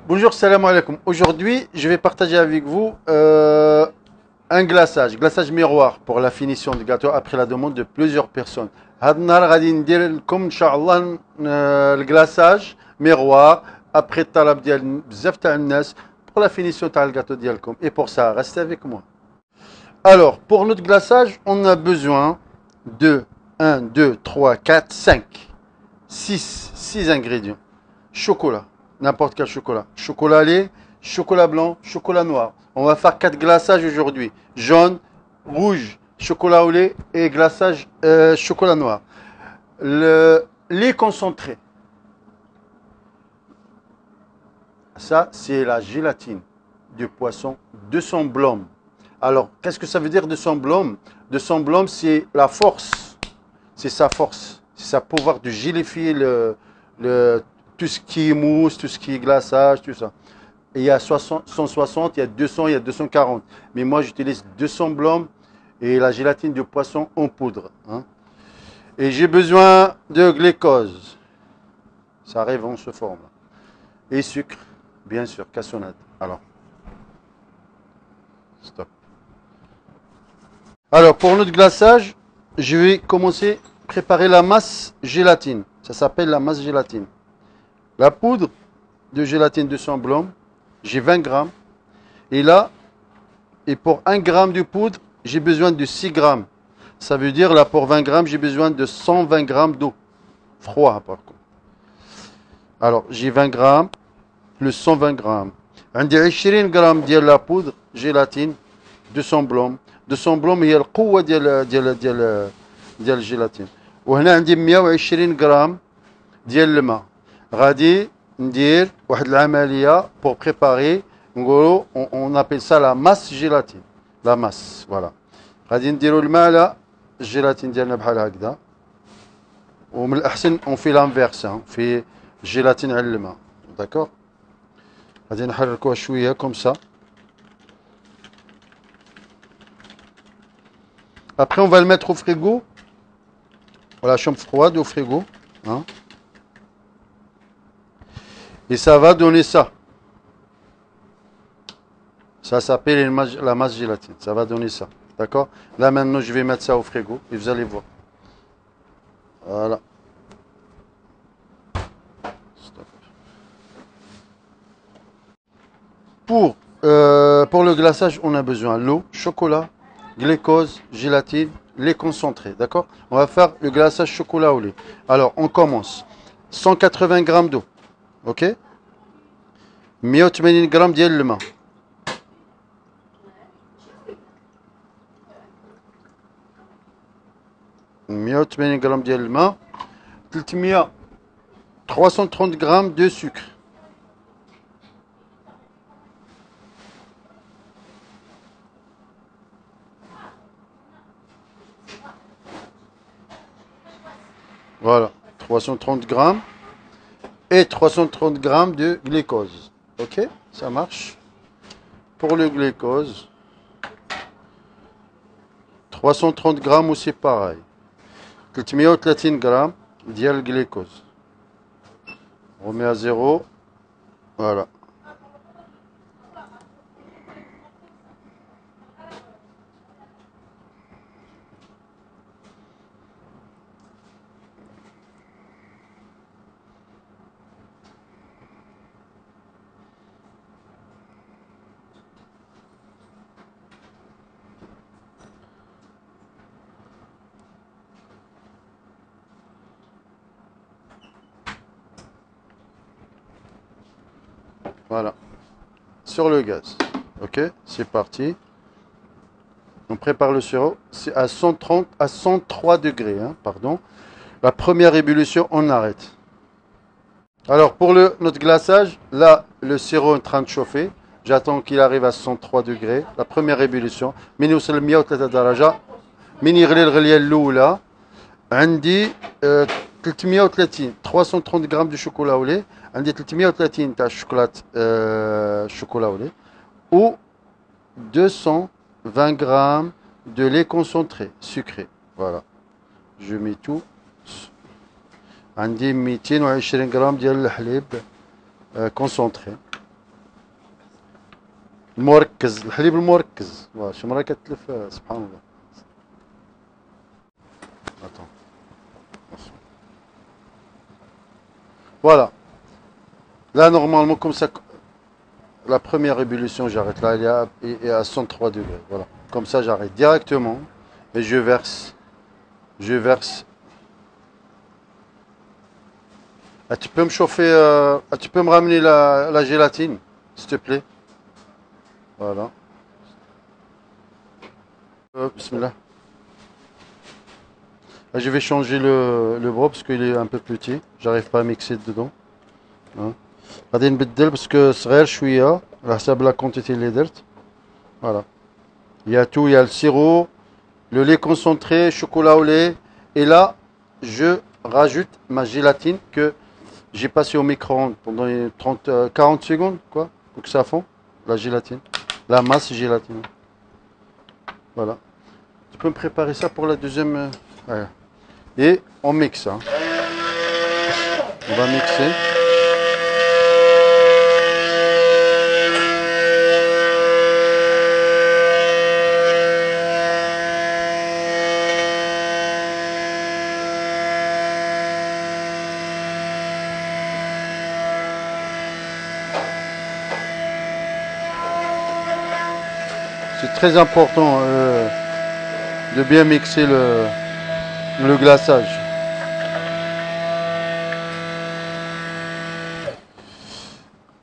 Bonjour, salam alaikum. Aujourd'hui, je vais partager avec vous un glaçage miroir pour la finition du gâteau après la demande de plusieurs personnes. هاد النهار غادي ندير لكم ان شاء الله الكلاصاج miroir après الطلب ديال بزاف تاع الناس pour la finition تاع الgâteau ديالكم. Et pour ça, restez avec moi. Alors, pour notre glaçage, on a besoin de 1, 2, 3, 4, 5, 6 ingrédients. Chocolat, n'importe quel chocolat. Chocolat lait, chocolat blanc, chocolat noir. On va faire 4 glaçages aujourd'hui. Jaune, rouge, chocolat au lait et glaçage chocolat noir. Le lait concentré. Ça, c'est la gélatine du poisson de son blôme. Alors, qu'est-ce que ça veut dire de son blôme? De son blôme, c'est la force. C'est sa force. C'est sa pouvoir de gélifier tout ce qui est mousse, tout ce qui est glaçage, tout ça. Et il y a 160, il y a 200, il y a 240. Mais moi, j'utilise 200 blôme et la gélatine de poisson en poudre. Hein. Et j'ai besoin de glucose. Ça arrive en ce forme. Et sucre, bien sûr, cassonade. Alors, stop. Alors, pour notre glaçage, je vais commencer à préparer la masse gélatine. Ça s'appelle la masse gélatine. La poudre de gélatine de son blôme, j'ai 20 grammes. Et là, et pour 1 gramme de poudre, j'ai besoin de 6 grammes. Ça veut dire, là, pour 20 grammes, j'ai besoin de 120 grammes d'eau. Froid, par contre. Alors, j'ai 20 grammes plus 120 grammes. عندي 20 غرام ديال لا بودر جيلاتين دو سون بلوم هي القوه ديال الجيلاتين. وهنا عندي 120 غرام ديال الماء. غادي ندير واحد العمليه pour préparer نقولوا on appelle ça la masse gélatine. La masse, voilà. غادي نديروا الماء على الجيلاتين ديالنا بحال هكذا. ومن الاحسن on fait l'inverse, في الجيلاتين على الماء. D'accord. غادي نحركوها شويه comme ça. Après on va le mettre au frigo, à la chambre froide, au frigo, hein. Et ça va donner ça. Ça s'appelle la masse gélatine. Ça va donner ça. D'accord. Là maintenant je vais mettre ça au frigo et vous allez voir. Voilà. Stop. Pour le glaçage, on a besoin de l'eau, chocolat, glucose, gélatine, lait concentré. D'accord. On va faire le glaçage chocolat au lait. Alors, on commence. 180 grammes d'eau. OK. 180 grammes ديال الماء. 180 grammes ديال الماء. 330 grammes de sucre. Voilà, 330 grammes et 330 grammes de glucose. Ok, ça marche. Pour le glucose, 330 grammes aussi pareil. 330 grammes de glucose. On remet à zéro. Voilà. Voilà, sur le gaz. Ok, c'est parti. On prépare le sirop. C'est à 130, à 103 degrés, pardon. La première ébullition, on arrête. Alors pour notre glaçage, là, le sirop est en train de chauffer. J'attends qu'il arrive à 103 degrés. La première ébullition. من يوصل 103 درجة. من يغلي الغلية الأولى. عندي 330 grammes de chocolat au lait. عندي 330 تاع chocolat au lait ou 220 grammes de lait concentré sucré. Voilà. Je mets tout. عندي 220 غرام ديال الحليب concentré. المركز، الحليب المركز. واش مرة كتلف سبحان الله. Attends. Voilà. Là, normalement, comme ça, la première ébullition, j'arrête là, il est à 103 degrés. Voilà. Comme ça, j'arrête directement et je verse. Je verse. Ah, tu peux me chauffer, tu peux me ramener la gélatine, s'il te plaît. Voilà. Bismillah. Ah, je vais changer le bras parce qu'il est un peu petit. J'arrive pas à mixer dedans. Hein. غادي نبدل باسكو صغير شويه على حساب لا كونتيتي اللي درت. Voilà. Il y a tout, il y a le sirop, le lait concentré, chocolat au lait. Et là, je rajoute ma gélatine que j'ai passé au micro-ondes pendant 40 secondes, quoi, pour que ça fond, la gélatine, la masse gélatine. Voilà. Tu peux me préparer ça pour la deuxième. Voilà. Et on mixe. Hein. On va mixer. C'est très important de bien mixer le glaçage.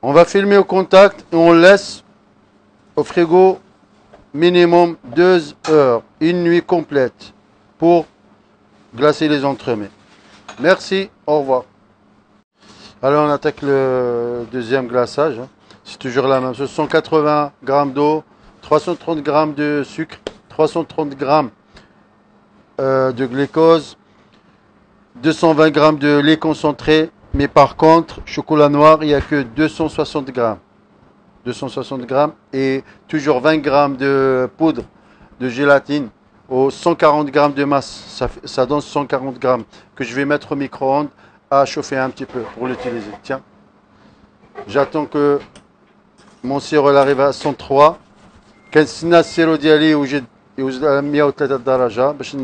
On va filmer au contact et on laisse au frigo minimum 2 heures, une nuit complète pour glacer les entremets. Merci, au revoir. Alors on attaque le deuxième glaçage. C'est toujours la même chose. 180 g d'eau, 330 g de sucre, 330 g de glucose, 220 g de lait concentré. Mais par contre, chocolat noir, il n'y a que 260 g. 260 g et toujours 20 g de poudre de gélatine aux 140 g de masse. Ça donne 140 g que je vais mettre au micro-ondes à chauffer un petit peu pour l'utiliser. Tiens, j'attends que mon sirop arrive à 103. كنستنى السيرو ديالي يوجد على 103 درجة باش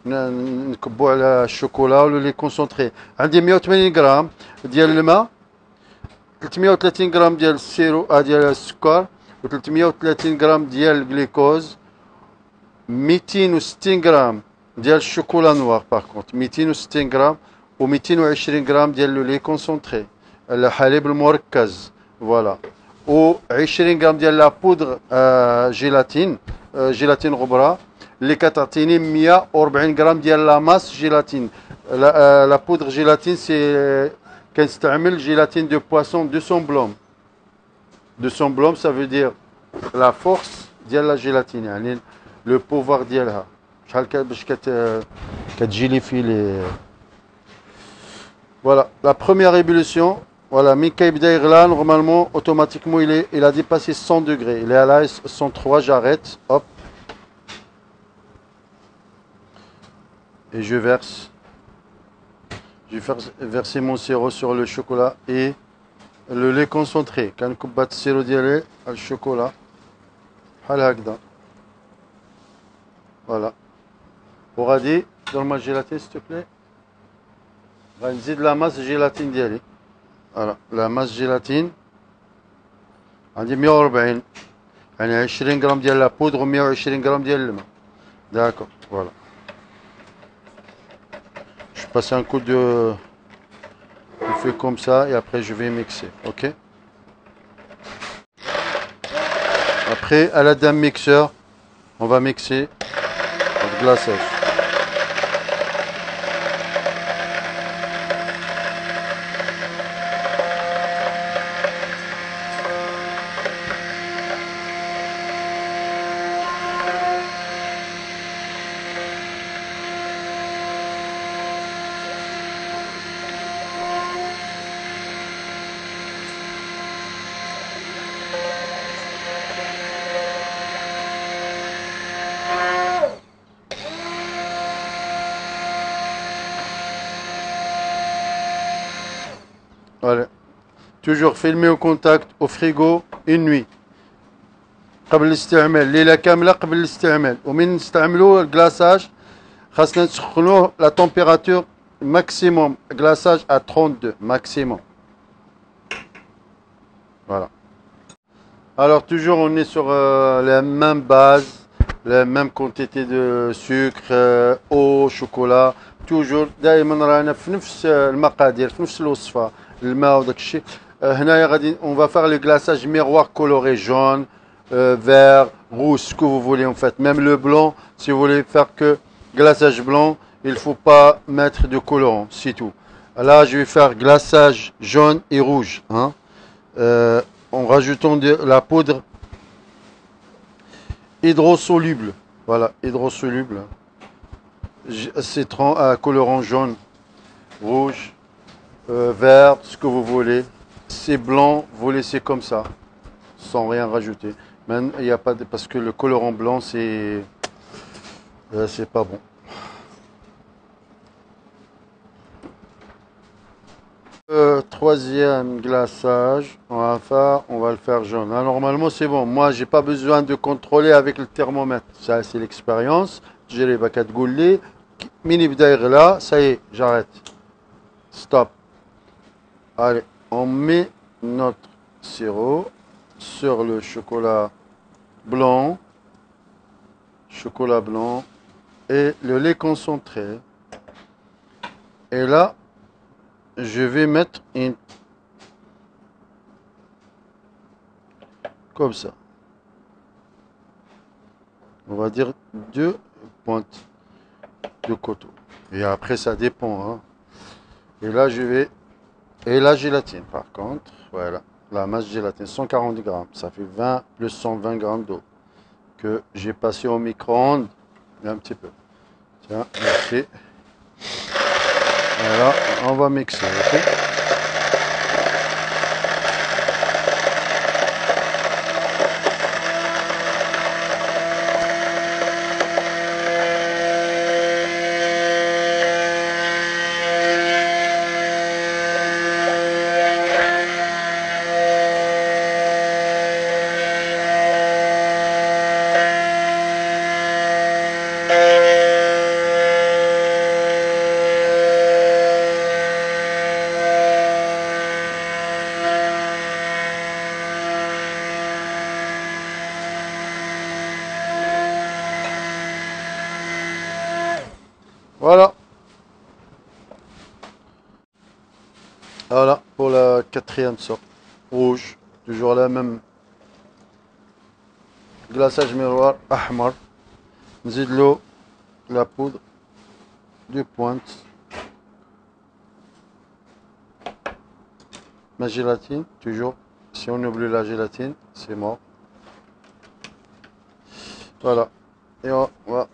نكبو على الشوكولا ولا لي كونسونطري. عندي 180 غرام ديال الماء، 330 غرام ديال السيرو ديال السكر، و 330 غرام ديال الجليكوز، 260 غرام ديال الشوكولا نوار. باغ كونت 260 غرام و 220 غرام ديال لو لي كونسونطري، الحليب المركز. فوالا. و 20 غرام ديال لا بودر جيلاتين، جيلاتين غبره اللي كتعطيني 140 غرام ديال لا ماس جيلاتين. لا بودر جيلاتين سي كنستعمل جيلاتين دو بواسون 200 بلوم. 200 بلوم ça veut dire la force ديال لا جيلاتين، يعني لو بوفوار ديالها شحال باش كتجيلي في لي. Voilà, la première ébullition. Voilà, Mika Ibda Irlan, normalement, automatiquement, il a dépassé 100 degrés. Il est à la 103, j'arrête. Hop. Et je verse. Je vais verser mon sirop sur le chocolat et le lait concentré. Quand on bat le sirop dialé, le chocolat. Voilà. Oradi, donne-moi gélatine, s'il te plaît. On va de la masse gélatine dialé. Voilà, la masse gélatine عندي 140 يعني 20 غرام ديال لا بودر و 120 غرام ديال الماء. D'accord, voilà. Je passe un coup de feu comme ça et après je vais mixer, ok. Après, à l'aide d'un mixeur, on va mixer notre glaçage. Voilà. Toujours filmé au contact au frigo une nuit. قبل الاستعمال ليلة كاملة قبل الاستعمال ومن نستعملوا الجلاساج خاصنا نسخنوه la température maximum glaçage à 32 maximum. Voilà. Alors toujours on est sur la même base, la même quantité de sucre, eau, chocolat. toujours دائما رانا في نفس المقادير في نفس الوصفة الماء وداك الشيء. هنايا غادي on va faire le glaçage miroir coloré jaune, vert, rouge, ce que vous voulez en fait. Même le blanc, si vous voulez faire que glaçage blanc, il ne faut pas mettre de colorant, c'est tout. Là, je vais faire glaçage jaune et rouge. Hein, en rajoutant de la poudre hydrosoluble. Voilà, hydrosoluble. Citron à colorant jaune, rouge, vert, ce que vous voulez. C'est blanc, vous laissez comme ça, sans rien rajouter. Même, il y a pas de, parce que le colorant blanc, c'est pas bon. Troisième glaçage, on va le faire jaune. Là, normalement, c'est bon. Moi, j'ai pas besoin de contrôler avec le thermomètre. Ça, c'est l'expérience. J'ai les bacs à gouler. Mini là, ça y est, j'arrête. Stop. Allez, on met notre sirop sur le chocolat blanc et le lait concentré. Et là, je vais mettre une comme ça. On va dire 2 pointes de coton. Et après, ça dépend. Hein. Et là, je vais... Et la gélatine, par contre, voilà. La masse gélatine, 140 grammes. Ça fait 20 plus 120 grammes d'eau. Que j'ai passé au micro-ondes. Un petit peu. Tiens, merci. Voilà, on va mixer. Okay. Voilà. Voilà pour la quatrième sorte. Rouge. Toujours la même. Glaçage miroir. Ahmar. Nzid l'eau. La poudre. 2 pointes. Ma gélatine. Toujours. Si on oublie la gélatine, c'est mort. Voilà. Et on va.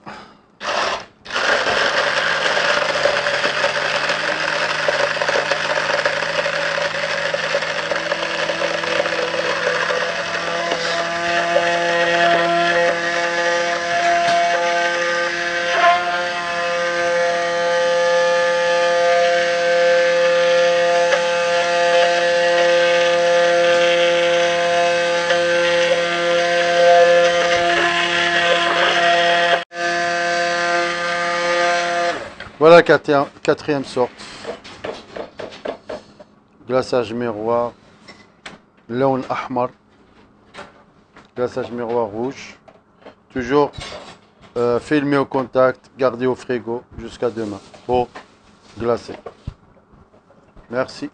Voilà la quatrième sorte. Glaçage miroir. Lawn ahmar. Glaçage miroir rouge. Toujours filmer au contact, garder au frigo jusqu'à demain pour glacer. Merci.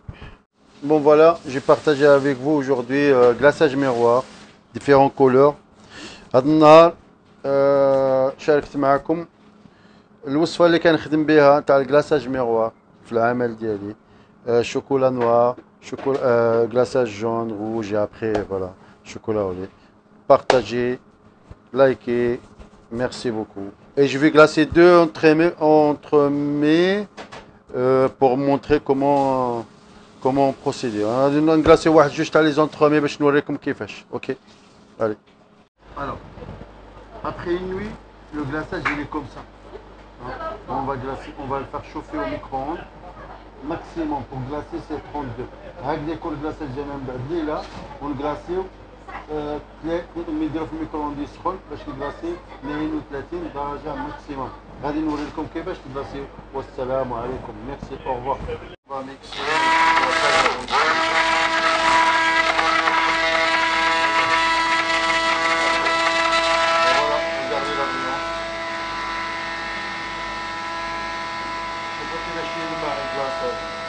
Bon voilà, j'ai partagé avec vous aujourd'hui glaçage miroir, différentes couleurs. هذا النهار شاركت معكم الوصفه اللي كنخدم بها تاع الكلاصاج ميغوار في العمل ديالي. شوكولا نوار، شوكولا glaçage jaune, rouge et après voilà, chocolat au lait. Partagez, likez, merci beaucoup. Et je vais glacer deux entremets pour montrer comment procéder. غادي نغلاسي واحد جوج تاع لي زونترومي باش نوريكم كيفاش. OK. Allez. Alors, après une nuit, le glaçage il est comme ça. On va glacer, on va le faire chauffer au micro-ondes. Maximum pour glacer c'est 32. Avec des cours de glaçage j'ai même là, on le glace نديرو في الميكرووند يسخن باش تبلاصي 32 درجه ماكسيموم. غادي نوري لكم كيفاش تبلاصيو. والسلام عليكم. ميرسي اوفوار. Voilà, regardez la nuance. Il faut qu'il achète le mari glace.